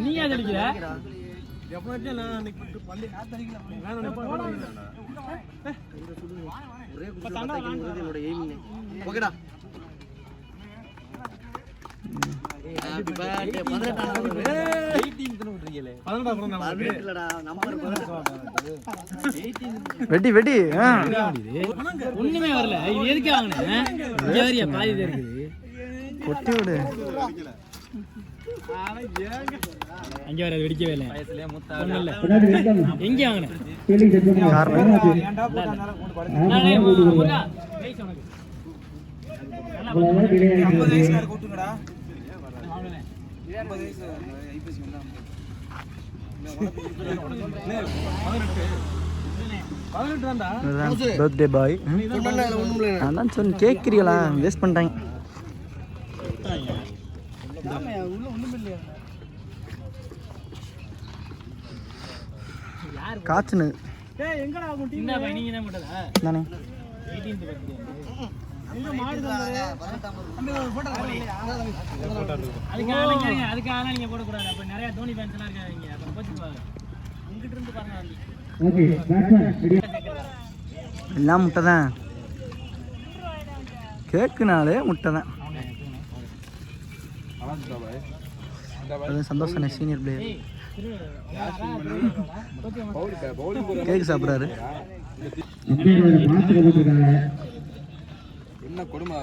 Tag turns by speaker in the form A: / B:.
A: நீ யார் அடிக்கிற?
B: வெட்டி வெட்டி
A: ஒண்ணுமே வரல. இது எதுக்கு வாங்கினேன்? பாதி இருக்குது
B: கொட்டி விடு.
A: அங்கே வர வெடிக்கவே இல்லை. எங்கே வாங்கினேன்?
B: Birthday boy. அதான் சொன்ன கேட்குறீங்களா? வேஸ்ட் பண்ணிட்டாங்க. காய்ச்சுனு தானே
A: அதுக்காக நீங்க போடக்கூடாது. அப்ப நிறைய தோனி ஃபேன்ஸ் எல்லாம் இருக்காங்க. அப்புறம் போச்சுக்குவாங்க. இங்கிட்டு இருந்து பாருங்க.
B: எல்லாம் முட்டை தான். கேக்குனாலே முட்டை தான். சந்தோஷம் சீனியர் பிளேயர் கேக் சாப்பிட்றாரு.
C: என்ன கொடுமை